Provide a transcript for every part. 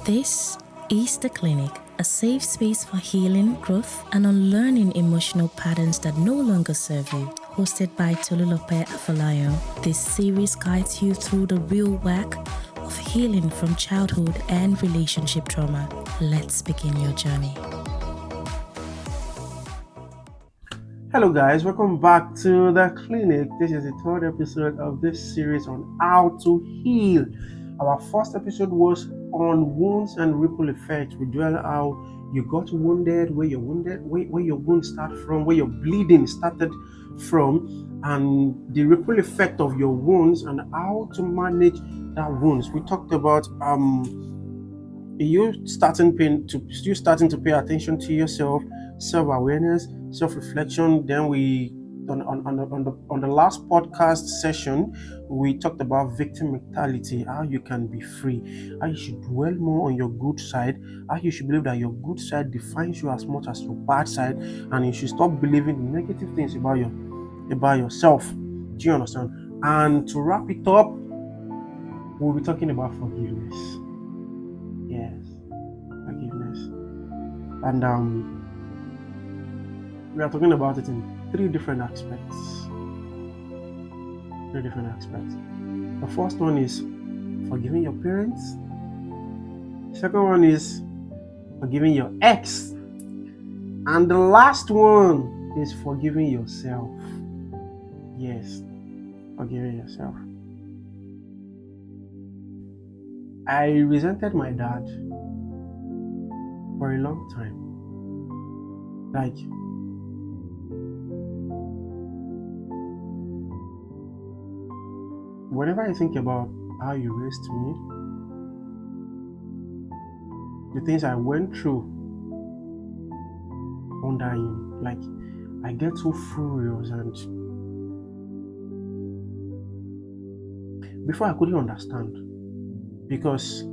This is The Clinic, a safe space for healing, growth, and unlearning emotional patterns that no longer serve you. Hosted by Tolulope Afolayan, this series guides you through the real work of healing from childhood and relationship trauma. Let's begin your journey. Hello guys, welcome back to The Clinic. This is the third episode of this series on how to heal. Our first episode was on wounds and ripple effects. We dwell how you got wounded, where your wound start from, where your bleeding started from, and the ripple effect of your wounds and how to manage that wounds. We talked about you starting to pay attention to yourself, self-awareness, self-reflection. Then we on the last podcast session we talked about victim mentality, how you can be free, how you should dwell more on your good side, how you should believe that your good side defines you as much as your bad side, and you should stop believing the negative things about yourself. Do you understand? And to wrap it up, we'll be talking about forgiveness. Yes, forgiveness. And we are talking about it in three different aspects. The first one is forgiving your parents. The second one is forgiving your ex. And the last one is forgiving yourself. Yes, forgiving yourself. I resented my dad for a long time. Like, whenever I think about how you raised me, the things I went through under him, like, I get so furious, and before I couldn't understand, because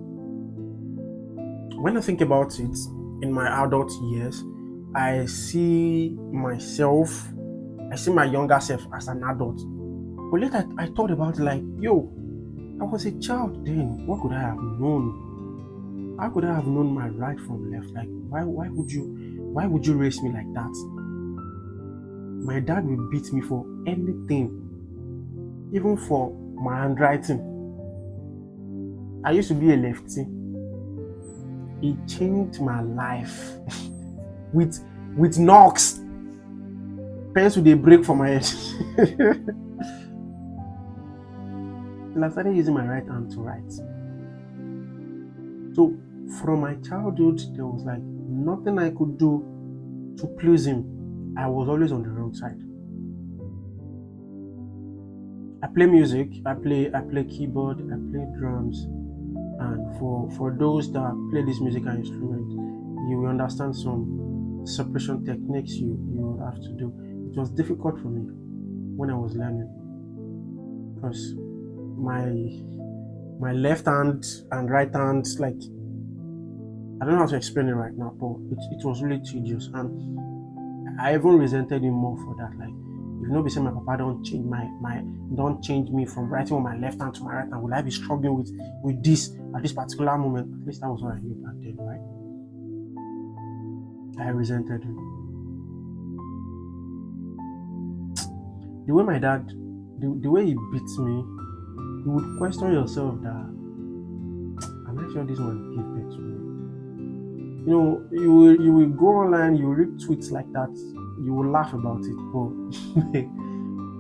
when I think about it in my adult years, I see my younger self as an adult. But later I thought about it like, I was a child then. What could I have known? How could I have known my right from left? Like, why would you raise me like that? My dad will beat me for anything, even for my handwriting. I used to be a lefty. He changed my life with knocks. Pencil they break for my head. And I started using my right hand to write. So from my childhood, there was like nothing I could do to please him. I was always on the wrong side. I play music, I play keyboard, I play drums, and for those that play this musical instrument, you will understand some separation techniques you will have to do. It was difficult for me when I was learning, because my left hand and right hand, like, I don't know how to explain it right now, but it was really tedious, and I even resented him more for that. Like, if nobody say my papa don't change me from writing with my left hand to my right hand, will I be struggling with this at this particular moment? At least that was what I knew back then, right? I resented him. The way my dad, the way he beats me, you would question yourself that, am I sure this one give birth to me? You will go online, you will read tweets like that, you will laugh about it, but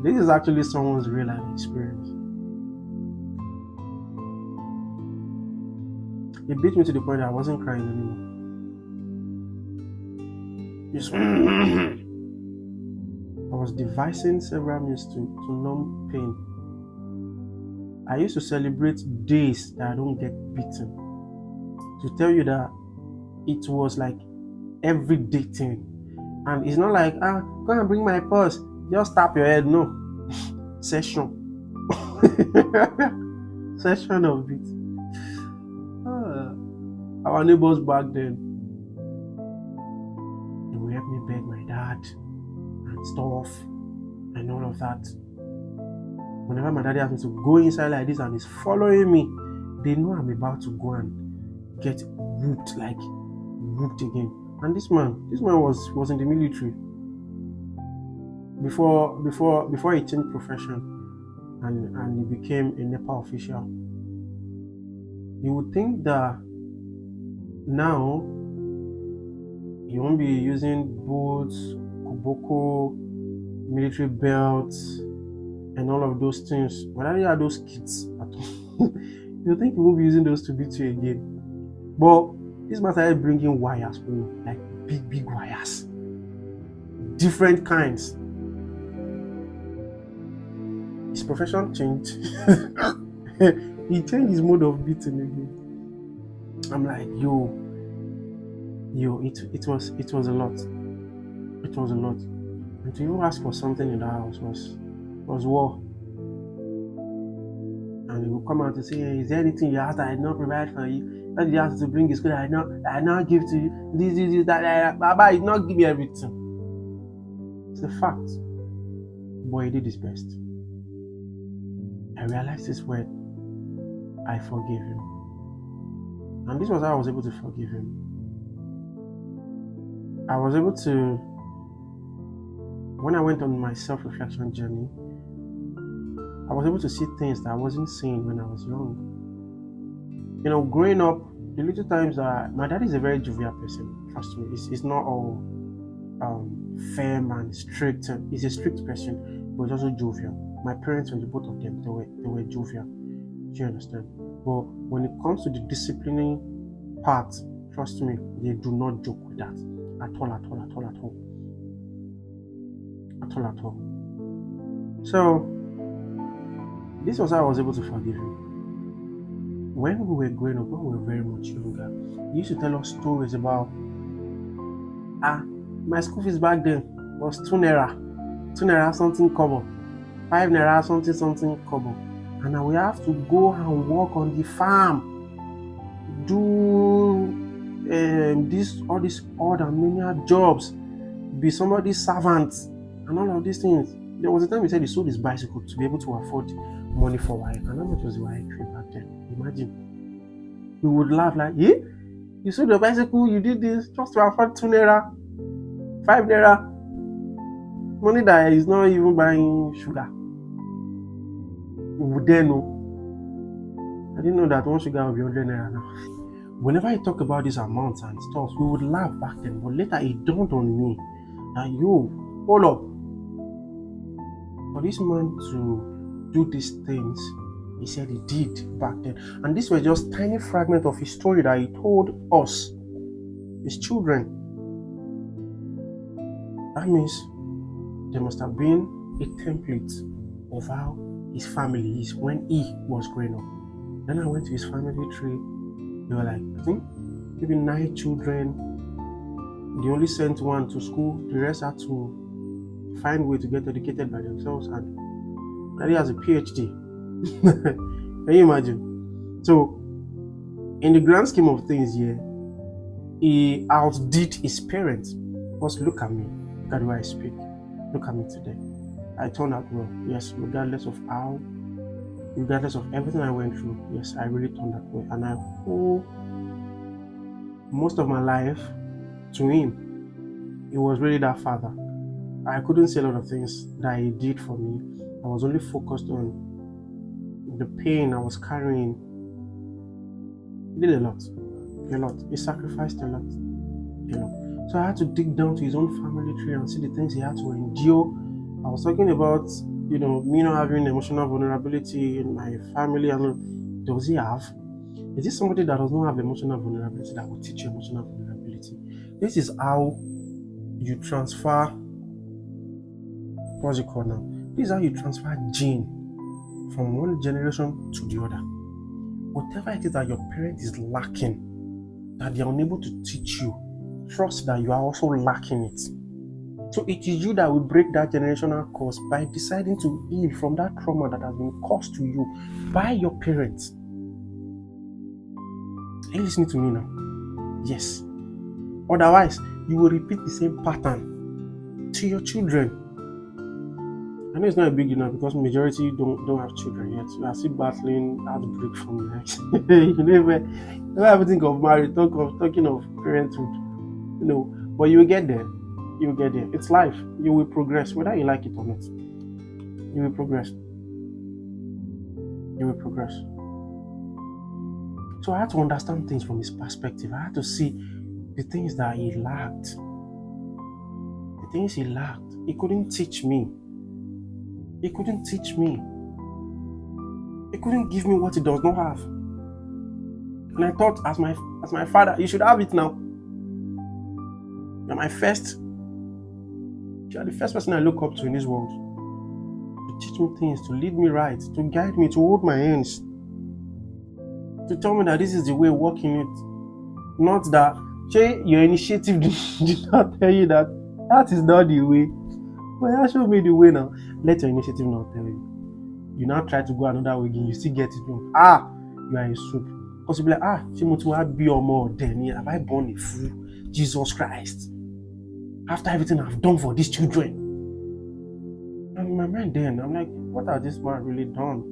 this is actually someone's real life experience. It beat me to the point that I wasn't crying anymore. I was devising several means to numb pain. I used to celebrate days that I don't get beaten. To tell you that it was like everyday thing. And it's not like, go and bring my purse, just tap your head. No. Session of it. Our neighbors back then, they would help me beg my dad and stuff and all of that. Whenever my daddy asked me to go inside like this and he's following me, they know I'm about to go and get whooped again. And this man was in the military before he changed profession and he became a NEPA official. You would think that now he won't be using boots, koboko, military belts, and all of those things. Whenever you have those kits at all, you think he won't be using those to beat you again. But this man started bringing wires, like big wires, different kinds. His profession changed. He changed his mode of beating again. I'm like, yo, it was a lot. It was a lot. And to even ask for something in the house was war. And he would come out and say, hey, is there anything you asked that I did not provide for you? That you asked to bring his food that I not give to you? This, that. Baba did not give me everything. It's a fact. But he did his best. I realized this word, I forgive him. And this was how I was able to forgive him. I was able to, when I went on my self-reflection journey, I was able to see things that I wasn't seeing when I was young. You know, growing up, the little times that my dad is a very jovial person, trust me. He's not all firm and strict. He's a strict person, but he's also jovial. My parents, when both of them, they were jovial. Do you understand? But when it comes to the disciplining part, trust me, they do not joke with that at all. So this was how I was able to forgive him. When we were growing up, when we were very much younger, he used to tell us stories about my school fees back then was 2 naira something kobo, 5 naira something kobo, and now we have to go and work on the farm, do all these odd and menial jobs, be somebody's servant, and all of these things. There was a time he said he sold his bicycle to be able to afford money for WAEC, and how much was the WAEC fee back then? Imagine. We would laugh like, you sold your bicycle, you did this just to afford 2 naira, 5 naira, money that is not even buying sugar. We would then know. I didn't know that one sugar would be 100 naira now. Whenever I talk about these amounts and stuff, we would laugh back then, but later it dawned on me that hold up. For this man to do these things, he said he did back then. And these were just tiny fragments of his story that he told us, his children. That means there must have been a template of how his family is when he was growing up. Then I went to his family tree. They were like, I think maybe 9 children. They only sent one to school. The rest had to find a way to get educated by themselves. And he has a PhD. Can you imagine? So, in the grand scheme of things here, he outdid his parents. Because look at me. Look at the way I speak. Look at me today. I turned out well. Yes, regardless of everything I went through, yes, I really turned out well. And I owe most of my life to him. He was really that father. I couldn't say a lot of things that he did for me. I was only focused on the pain I was carrying. He did a lot. He sacrificed a lot. So I had to dig down to his own family tree and see the things he had to endure. I was talking about, me not having emotional vulnerability in my family. And does he have? Is this somebody that does not have emotional vulnerability that will teach you emotional vulnerability? This is how you transfer, what's it called now? This is how you transfer gene from one generation to the other. Whatever it is that your parent is lacking, that they are unable to teach you, trust that you are also lacking it. So it is you that will break that generational curse by deciding to heal from that trauma that has been caused to you by your parents. Are you listening to me now? Yes. Otherwise, you will repeat the same pattern to your children. I know it's not a big deal now because majority don't have children yet. You are still battling heartbreak from your ex. You never ever think of marriage, talking of parenthood. But you will get there. You will get there. It's life. You will progress, whether you like it or not. You will progress. You will progress. So I had to understand things from his perspective. I had to see the things that he lacked. The things he lacked. He couldn't teach me. He couldn't teach me. He couldn't give me what he does not have. And I thought, as my father, you should have it now. You're my first. You are the first person I look up to in this world. To teach me things, to lead me right, to guide me, to hold my hands. To tell me that this is the way, walk in it. Not that your initiative did not tell you that is not the way. But that showed me the way now. Let your initiative not tell you. You now try to go another way again, you still get it wrong. You are a soup. Because you'll be like, she must be or more than me. Have I born a fool? Jesus Christ. After everything I've done for these children. And in my mind then, I'm like, what has this man really done?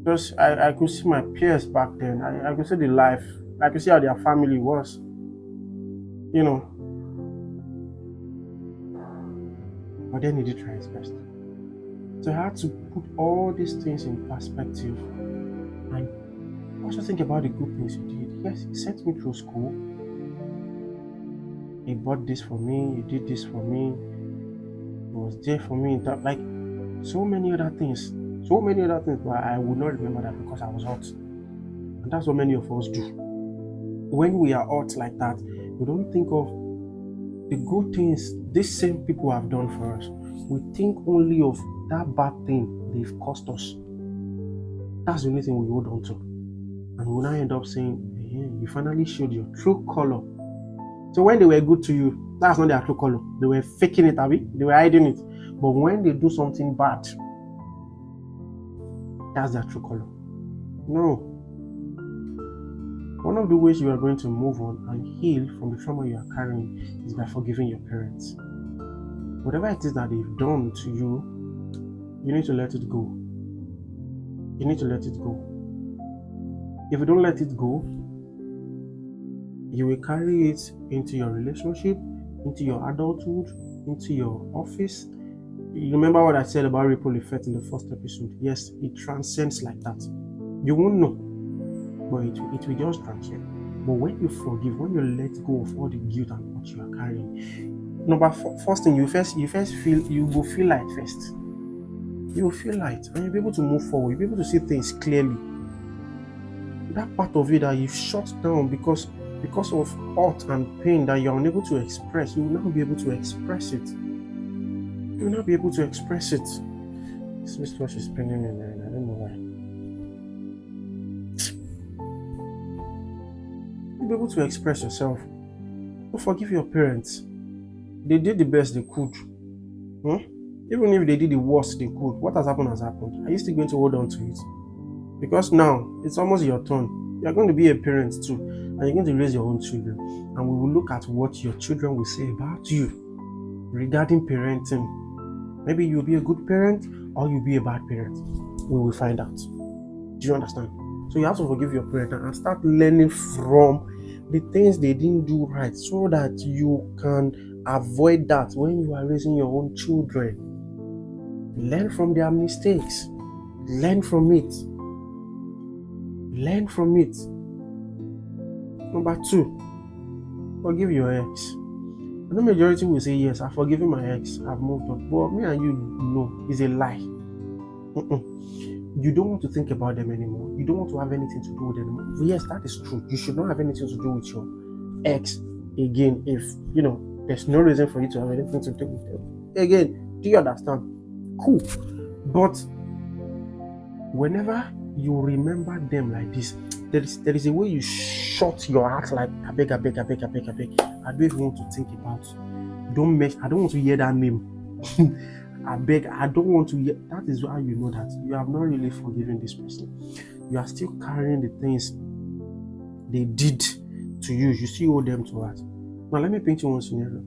Because I could see my peers back then. I could see the life. I could see how their family was. But then he did try his best. So I had to put all these things in perspective and also think about the good things he did. Yes, he sent me through school. He bought this for me. He did this for me. He was there for me. Like so many other things. But I would not remember that because I was hurt. And that's what many of us do. When we are hurt like that, we don't think of the good things these same people have done for us. We think only of that bad thing they've cost us. That's the only thing we hold on to. And we now end up saying, you finally showed your true color. So when they were good to you, that's not their true color. They were faking it, they were hiding it. But when they do something bad, that's their true color. No. One of the ways you are going to move on and heal from the trauma you are carrying is by forgiving your parents. Whatever it is that they've done to you, you need to let it go. You need to let it go. If you don't let it go, you will carry it into your relationship, into your adulthood, into your office. You remember what I said about ripple effect in the first episode? Yes, it transcends like that. You won't know, but it will just transcend. But when you forgive, when you let go of all the guilt and what you are carrying, first thing you will feel light first. You will feel light and you'll be able to move forward. You'll be able to see things clearly. That part of it that you've shut down because of hurt and pain that you're unable to express, you will now be able to express it. You will not be able to express it. This wristwatch is spinning in there and I don't know why. You'll be able to express yourself. So forgive your parents. They did the best they could. Even if they did the worst they could, what has happened has happened. Are you still going to hold on to it? Because now it's almost your turn. You're going to be a parent too, and you're going to raise your own children. And we will look at what your children will say about you regarding parenting. Maybe you'll be a good parent or you'll be a bad parent. We will find out. Do you understand? So you have to forgive your parent and start learning from the things they didn't do right so that you can avoid that when you are raising your own children. Learn from their mistakes. Learn from it. Learn from it. Number 2, forgive your ex. I know majority will say, yes, I've forgiven my ex, I've moved on. But me and you know it's a lie. You don't want to think about them anymore. You don't want to have anything to do with them anymore. Yes, that is true. You should not have anything to do with your ex again if, there's no reason for you to have anything to do with them. Again, do you understand? Cool. But whenever you remember them like this, there is a way you shut your heart like, I beg. I don't even want to think about. I don't want to hear that name. I beg, I don't want to hear. That is how you know that you have not really forgiven this person. You are still carrying the things they did to you. You still owe them to us. Now let me paint you one scenario.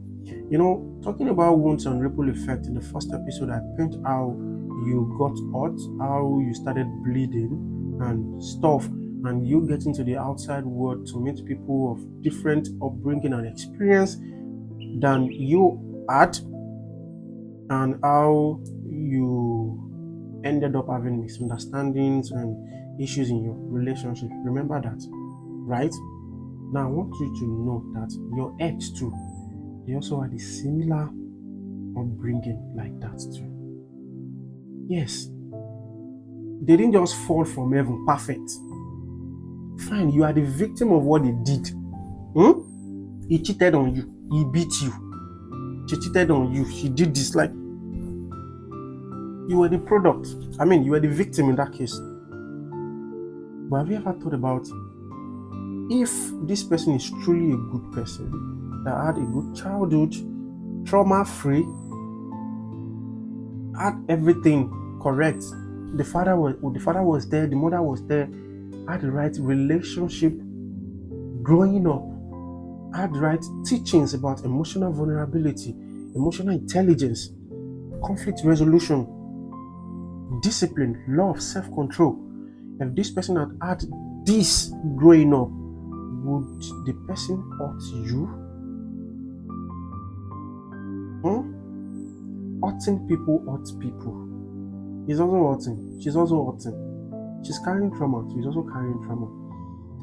Talking about wounds and ripple effect, in the first episode, I paint how you got hurt, how you started bleeding and stuff, and you get into the outside world to meet people of different upbringing and experience than you had, and how you ended up having misunderstandings and issues in your relationship. Remember that, right? Now, I want you to know that your ex too, they also had a similar upbringing like that too. Yes, they didn't just fall from heaven perfect. Fine, you are the victim of what they did. He cheated on you, he beat you, she cheated on you, she did this. Like, you were the product. You were the victim in that case. But have you ever thought about if this person is truly a good person that had a good childhood, trauma-free, had everything correct? The father was there, the mother was there, had the right relationship growing up, had the right teachings about emotional vulnerability, emotional intelligence, conflict resolution, discipline, love, self-control. If this person had this growing up, would the person hurt you? Hurting people hurt people. He's also hurting. She's also hurting. She's carrying trauma. So he's also carrying trauma.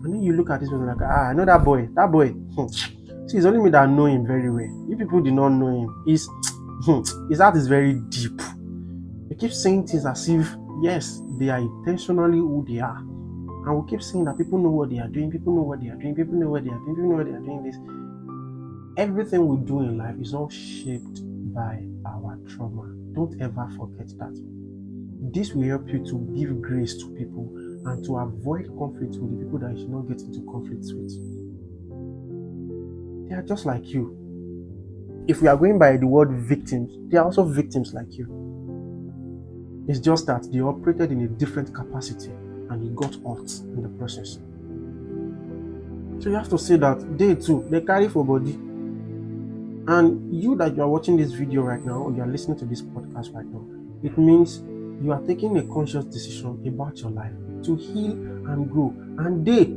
And then you look at this person like, I know that boy. That boy. See, it's only me that know him very well. You people did not know him. His heart is very deep. They keep saying things as if, yes, they are intentionally who they are. And we keep saying that people know what they are doing, people know what they are doing, people know what they are doing, people know what they are doing this. Everything we do in life is all shaped by our trauma. Don't ever forget that. This will help you to give grace to people and to avoid conflict with the people that you should not get into conflicts with. They are just like you. If we are going by the word victims, they are also victims like you. It's just that they operated in a different capacity and he got hurt in the process. So you have to say that they too, they carry for body. And you that you are watching this video right now, or you are listening to this podcast right now, it means you are taking a conscious decision about your life to heal and grow. And they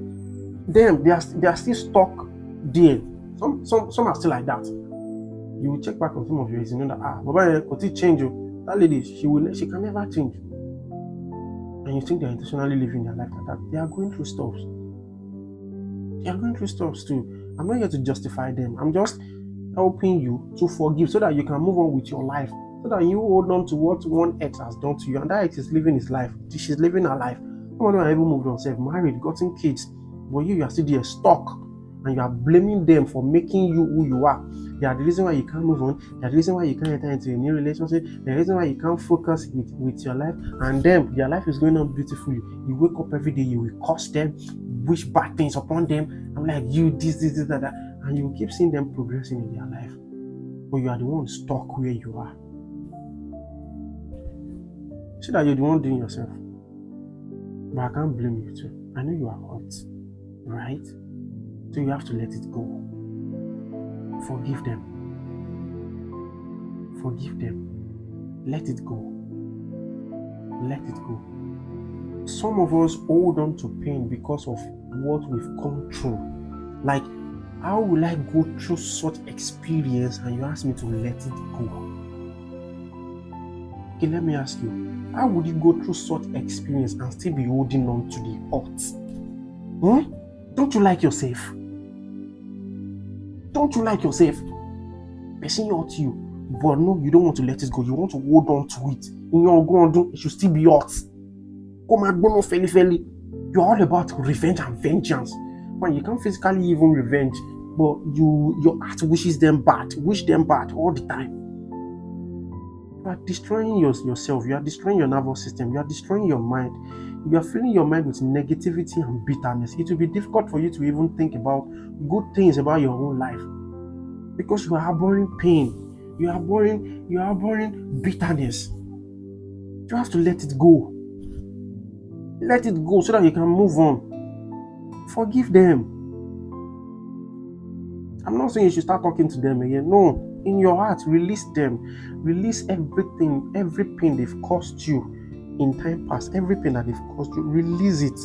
are still stuck there. Some are still like that. You will check back on some of your ways and know that Baba could change you. That lady, she can never change. And you think they're intentionally living their life like that. They are going through stuff. They are going through stuff too. I'm not here to justify them. I'm just helping you to forgive so that you can move on with your life. So that you hold on to what one ex has done to you. And that ex is living his life. She's living her life. Some of them have even moved on, self married, gotten kids. But you are still there stuck. And you are blaming them for making you who you are. They are the reason why you can't move on. They are the reason why you can't enter into a new relationship. They are the reason why you can't focus with your life. And then their life is going on beautifully. You wake up every day, you will curse them, wish bad things upon them. I'm like, you, this, that. And you will keep seeing them progressing in their life. But you are the one stuck where you are. See that you're the one doing yourself. But I can't blame you too. I know you are hurt. Right? So you have to let it go. Forgive them. Forgive them. Let it go. Let it go. Some of us hold on to pain because of what we've gone through. Like, how will I go through such experience and you ask me to let it go? Okay, let me ask you. How would you go through such experience and still be holding on to the hurt? Don't you like yourself? Don't you like yourself? Person hurt you, but no, you don't want to let it go. You want to hold on to it. In your ground, it should still be hurt. Come on, no feli. You're all about revenge and vengeance. Man, you can't physically even revenge, but your heart wish them bad all the time. You are destroying yourself. You are destroying your nervous system. You are destroying your mind. You are filling your mind with negativity and bitterness. It will be difficult for you to even think about good things about your own life because you are harboring pain. You are harboring bitterness. You have to let it go. Let it go so that you can move on. Forgive them. I'm not saying you should start talking to them again. No. In your heart, release them. Release everything, every pain they've caused you in time past, every pain that they've caused you. Release it.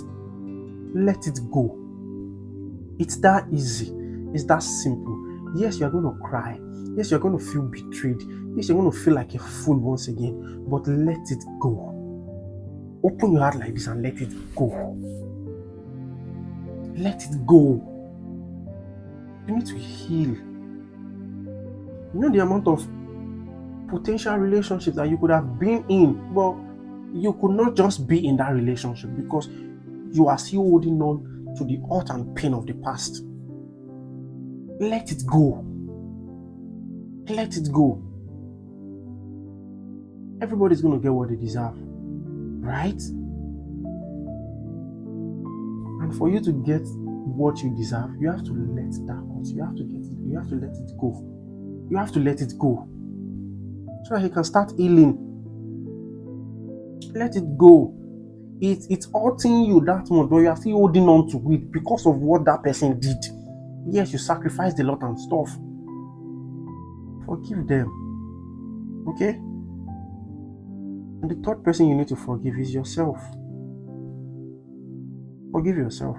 Let it go. It's that easy. It's that simple. Yes, you're going to cry. Yes, you're going to feel betrayed. Yes, you're going to feel like a fool once again. But let it go. Open your heart like this and let it go. Let it go. You need to heal. You know the amount of potential relationships that you could have been in, but you could not just be in that relationship because you are still holding on to the hurt and pain of the past. Let it go. Let it go. Everybody's going to get what they deserve, right? And for you to get what you deserve, you have to let that hurt. You have to get it. You have to let it go. You have to let it go so that you can start healing. Let it go. It's hurting you that much, but you are still holding on to it because of what that person did. Yes, you sacrificed a lot and stuff. Forgive them. Okay? And the third person you need to forgive is yourself. Forgive yourself.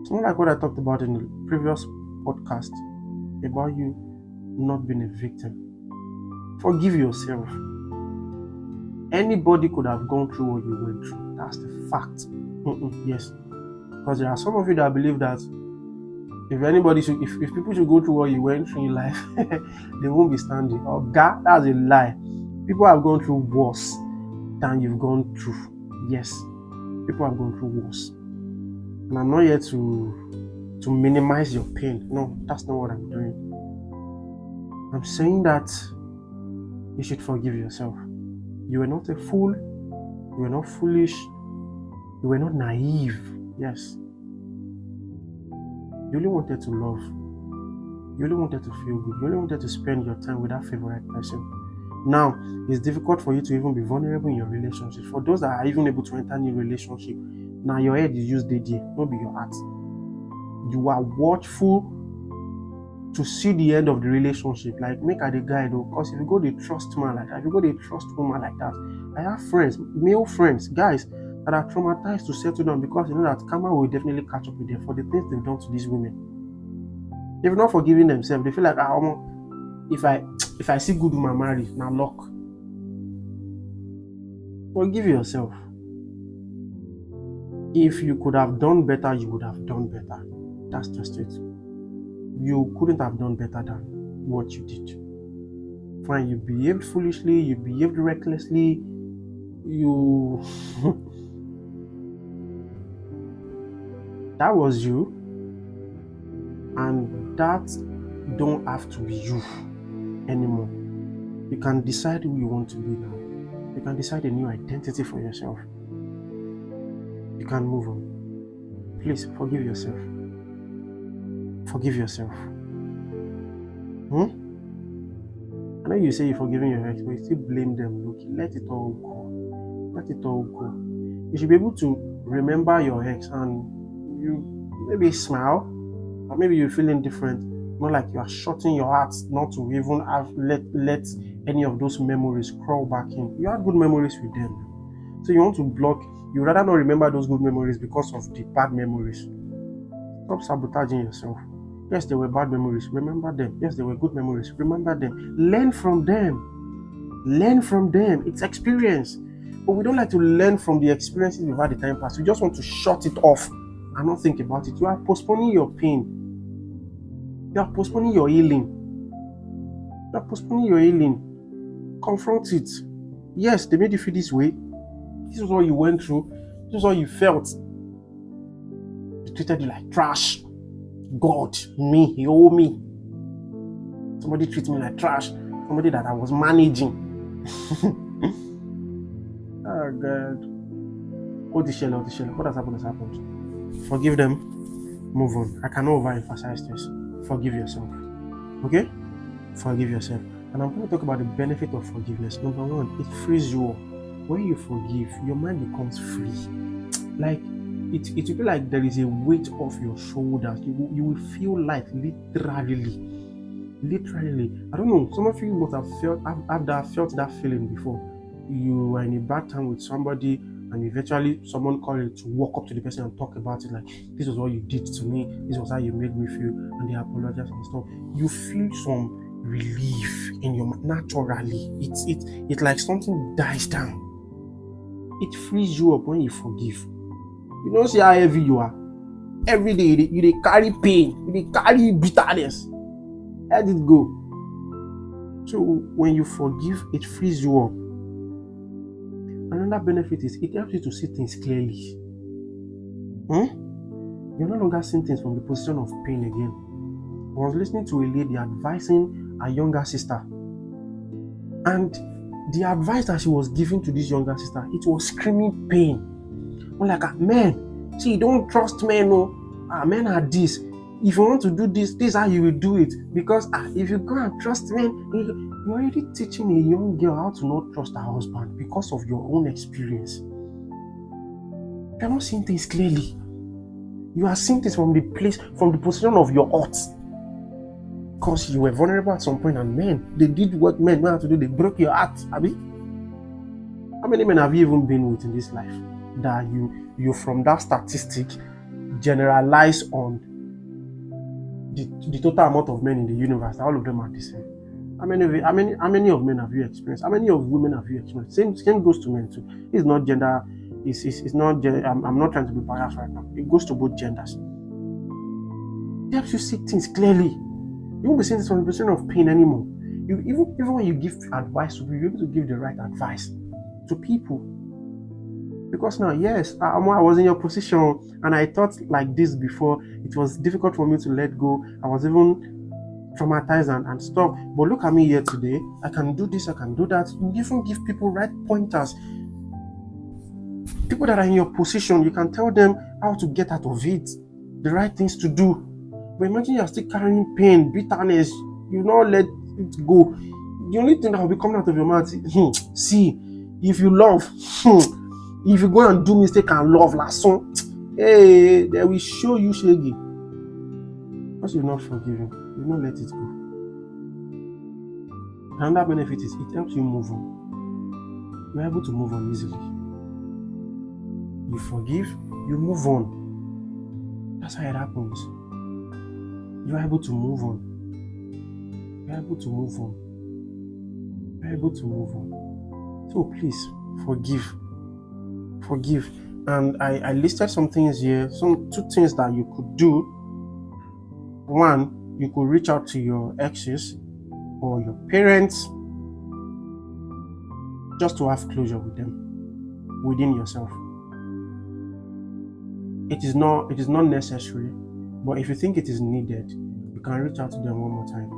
It's not like what I talked about in the previous podcast about you not being a victim. Forgive yourself. Anybody could have gone through what you went through. That's the fact. Yes. Because there are some of you that believe that if people should go through what you went through in life, they won't be standing. Oh God, that's a lie. People have gone through worse than you've gone through. Yes. People have gone through worse. And I'm not here to minimize your pain. No, that's not what I'm doing. I'm saying that you should forgive yourself. You were not a fool. You were not foolish. You were not naive. Yes. You only wanted to love. You only wanted to feel good. You only wanted to spend your time with that favorite person. Now, it's difficult for you to even be vulnerable in your relationship. For those that are even able to enter new relationship, now your head is used there, not be your heart. You are watchful to see the end of the relationship. Like, make her the guy though, because if you go the trust man like that, if you go the trust woman like that, I have friends, male friends, guys that are traumatized to settle down because you know that karma will definitely catch up with them for the things they've done to these women. They've not forgiven themselves. They feel like, if I see good woman marry, now luck. Forgive yourself. If you could have done better, you would have done better. That's just it. You couldn't have done better than what you did. Fine, you behaved foolishly, you behaved recklessly, you that was you, and that don't have to be you anymore. You can decide who you want to be now. You can decide a new identity for yourself. You can move on. Please forgive yourself. Forgive yourself. I know you say you're forgiving your ex, but you still blame them. Look, let it all go. Let it all go. You should be able to remember your ex and you maybe smile, or maybe you're feeling different. Not like you are shutting your heart not to even have let any of those memories crawl back in. You had good memories with them. So you want to block, you rather not remember those good memories because of the bad memories. Stop sabotaging yourself. Yes, there were bad memories. Remember them. Yes, there were good memories. Remember them. Learn from them. Learn from them. It's experience. But we don't like to learn from the experiences we've had the time past. We just want to shut it off and not think about it. You are postponing your pain. You are postponing your healing. You are postponing your healing. Confront it. Yes, they made you feel this way. This is what you went through. This is what you felt. They treated you like trash. God, me, he owe me. Somebody treated me like trash. Somebody that I was managing. Oh God. What has happened has happened. Forgive them. Move on. I cannot overemphasize this. Forgive yourself. Okay? Forgive yourself. And I'm going to talk about the benefit of forgiveness. Number one, it frees you up. When you forgive, your mind becomes free. Like, it will be like there is a weight off your shoulders. You will feel light, literally. I don't know, some of you must have felt that feeling before. You are in a bad time with somebody, and eventually someone called you to walk up to the person and talk about it, like, this was what you did to me, this was how you made me feel, and they apologize and stuff. You feel some relief in your mind naturally. It's like something dies down. It frees you up when you forgive. You don't see how heavy you are. Every day you carry pain, you carry bitterness. Let it go. So when you forgive, it frees you up. Another benefit is it helps you to see things clearly. You're no longer seeing things from the position of pain again. I was listening to a lady advising a younger sister, and the advice that she was giving to this younger sister, it was screaming pain. I'm like, men, see, don't trust men. No, men are this. If you want to do this, this is how you will do it. Because if you go and trust men, you're already teaching a young girl how to not trust her husband because of your own experience. You're not seeing things clearly. You are seeing things from the position of your heart. Because you were vulnerable at some point, and men, they did what men know how to do. They broke your heart, Abi. How many men have you even been with in this life that you from that statistic generalize on the total amount of men in the universe? All of them are the same. How many of men have you experienced? How many of women have you experienced? Same goes to men too. It's not gender. It's not. I'm not trying to be biased right now. It goes to both genders. It helps you see things clearly. You won't be seeing this from the position of pain anymore. Even when you give advice to people, you're able to give the right advice to people. Because now, yes, I was in your position and I thought like this before. It was difficult for me to let go. I was even traumatized and stuff. But look at me here today. I can do this, I can do that. You even give people right pointers. People that are in your position, you can tell them how to get out of it, the right things to do. But imagine you're still carrying pain, bitterness, you not let it go. The only thing that will be coming out of your mouth is, see, if you love, if you go and do mistake and love last song, hey, they will show you shaggy. Because you're not forgiving, you not let it go. Another benefit is it helps you move on. You're able to move on easily. You forgive, you move on. That's how it happens. You're able to move on. You're able to move on. You're able to move on. So please, forgive. Forgive. And I listed some things here, two things that you could do. One, you could reach out to your exes or your parents just to have closure with them within yourself. It is not necessary, but if you think it is needed, you can reach out to them one more time.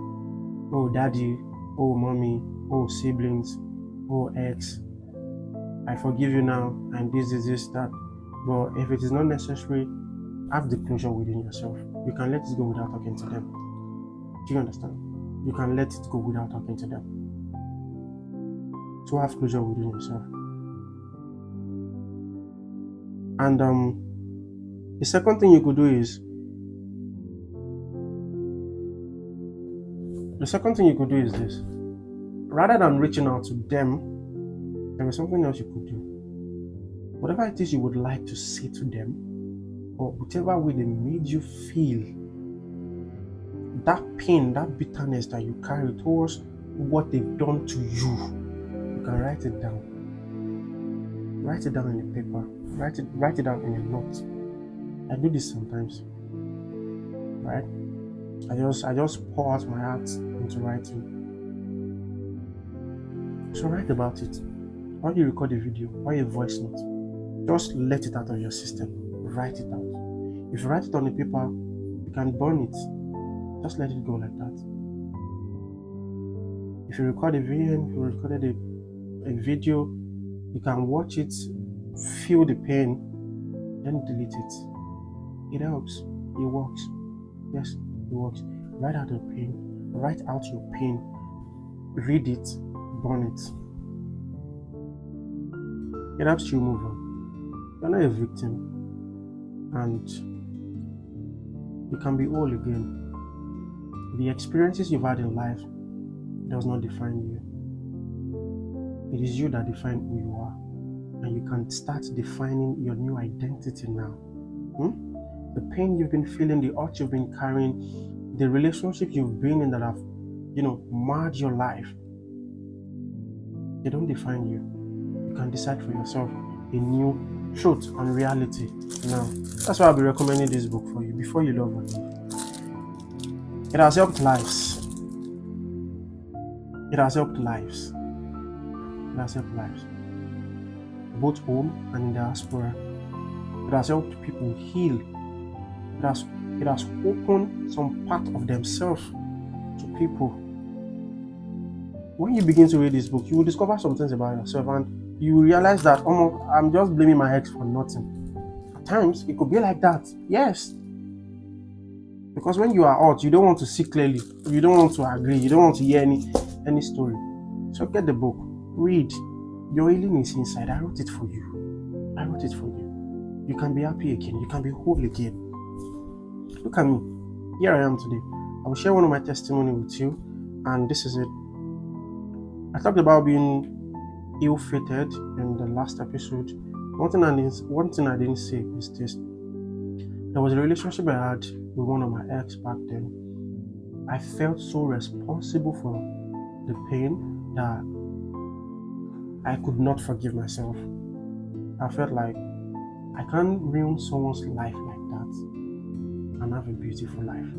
Oh, daddy, oh, mommy, oh, siblings, oh, ex, I forgive you now, and this, that. But if it is not necessary, have the closure within yourself. You can let it go without talking to them. Do you understand? You can let it go without talking to them. So have closure within yourself. And the second thing you could do is this. Rather than reaching out to them, there is something else you could do. Whatever it is you would like to say to them, or whichever way they made you feel, that pain, that bitterness that you carry towards what they've done to you, you can write it down. Write it down in a paper. Write it down in a note. I do this sometimes. Right? I just pour out my heart into writing. So write about it. While you record a video, while you voice note, just let it out of your system. Write it out. If you write it on a paper, you can burn it. Just let it go like that. If you record a video, if you recorded a video, you can watch it, feel the pain, then delete it. It helps. It works. Yes, it works. Write out your pain. Write out your pain. Read it. Burn it. It helps you move on. You're not a victim. and you can be whole again. The experiences you've had in life does not define you. It is you that define who you are. And you can start defining your new identity now. The pain you've been feeling, the hurt you've been carrying, the relationships you've been in that have, marred your life, they don't define you. You can decide for yourself a new truth and reality now. That's why I'll be recommending this book for you, Before You Love or Leave. It has helped lives. It has helped lives. It has helped lives. Both home and in diaspora. It has helped people heal. It has opened some part of themselves to people. When you begin to read this book, you will discover some things about yourself, and you will realize that I'm just blaming my ex for nothing. At times, it could be like that. Yes. Because when you are out, you don't want to see clearly. You don't want to agree. You don't want to hear any story. So get the book. Read. Your healing is inside. I wrote it for you. You can be happy again. You can be whole again. Look at me. Here I am today. I will share one of my testimony with you, and this is it. I talked about being ill-fated in the last episode. One thing I didn't say is this. There was a relationship I had with one of my ex back then. I felt so responsible for the pain that I could not forgive myself. I felt like I can't ruin someone's life like that and have a beautiful life.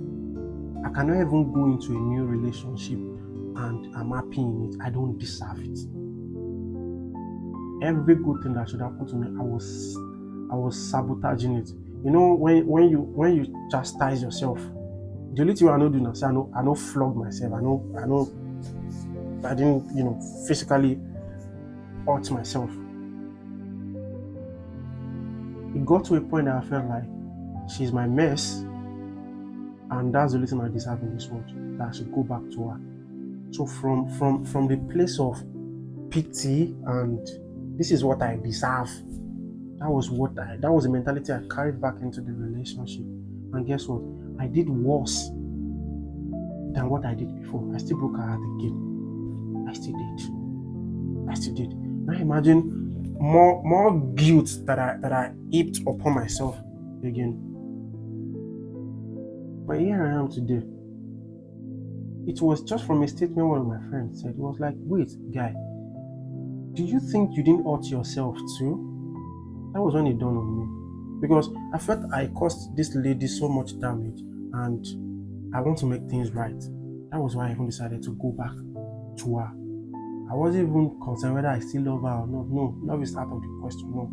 I cannot even go into a new relationship and I'm happy in it. I don't deserve it. Every good thing that should happen to me, I was sabotaging it. When you chastise yourself, the only thing I know do now, say I know flog myself. I know I didn't, physically hurt myself. It got to a point that I felt like she's my mess, and that's the only thing I deserve in this world. That I should go back to her. So from the place of pity and this is what I deserve, that was the mentality I carried back into the relationship. And guess what? I did worse than what I did before. I still broke her heart again. I still did. Now imagine more guilt that I heaped upon myself again. But here I am today. It was just from a statement one of my friends said. It was like, wait, guy, do you think you didn't hurt yourself too? That was when it dawned on me. Because I felt I caused this lady so much damage and I want to make things right. That was why I even decided to go back to her. I wasn't even concerned whether I still love her or not. No, love is out of the question. No,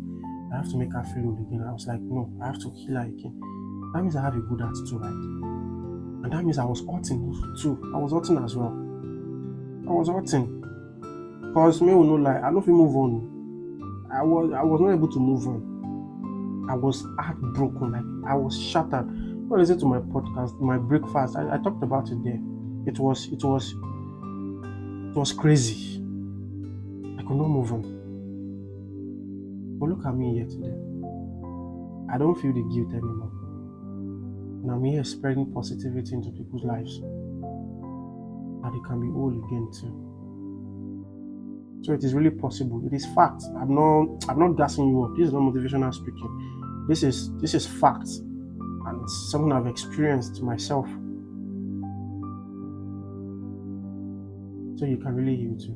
I have to make her feel old again. I was like, no, I have to heal her again. That means I have a good heart too, right? And that means I was hurting too. I was hurting as well. Because me will not lie, I don't feel move on. I was not able to move on. I was heartbroken, like I was shattered. When I listened to my podcast, my breakfast, I talked about it there. It was crazy. I could not move on. But look at me here today. I don't feel the guilt anymore. And I'm here spreading positivity into people's lives. And they can be whole again too. So it is really possible. It is fact. I'm not gassing you up. This is not motivational speaking. This is fact. And it's something I've experienced myself. So you can really heal too.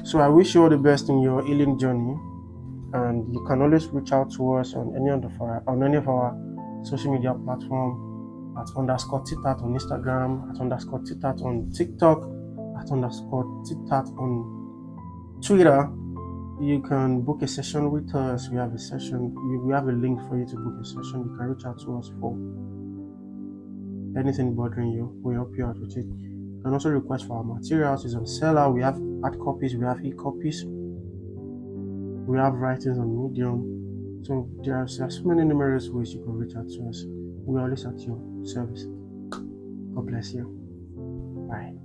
So I wish you all the best in your healing journey. And you can always reach out to us on any of our social media platform at _titat on Instagram, at _titat on TikTok, at _titat on Twitter. You can book a session with us. We have a link for you to book a session. You can reach out to us for anything bothering you. We'll help you out with it. You can also request for our materials. It's on seller. We have hard copies. We have e-copies. We have writings on Medium. So there are so many numerous ways you can reach out to us. We're always at your service. God bless you. Bye.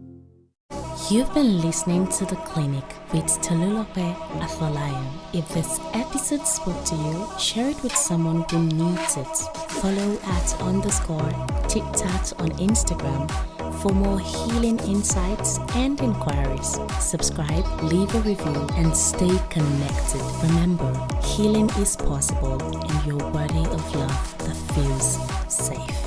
You've been listening to The Clinic with Tolulope Afolayan. If this episode spoke to you, share it with someone who needs it. Follow @_TikTok on Instagram for more healing insights and inquiries. Subscribe, leave a review, and stay connected. Remember, healing is possible and you're worthy of love that feels safe.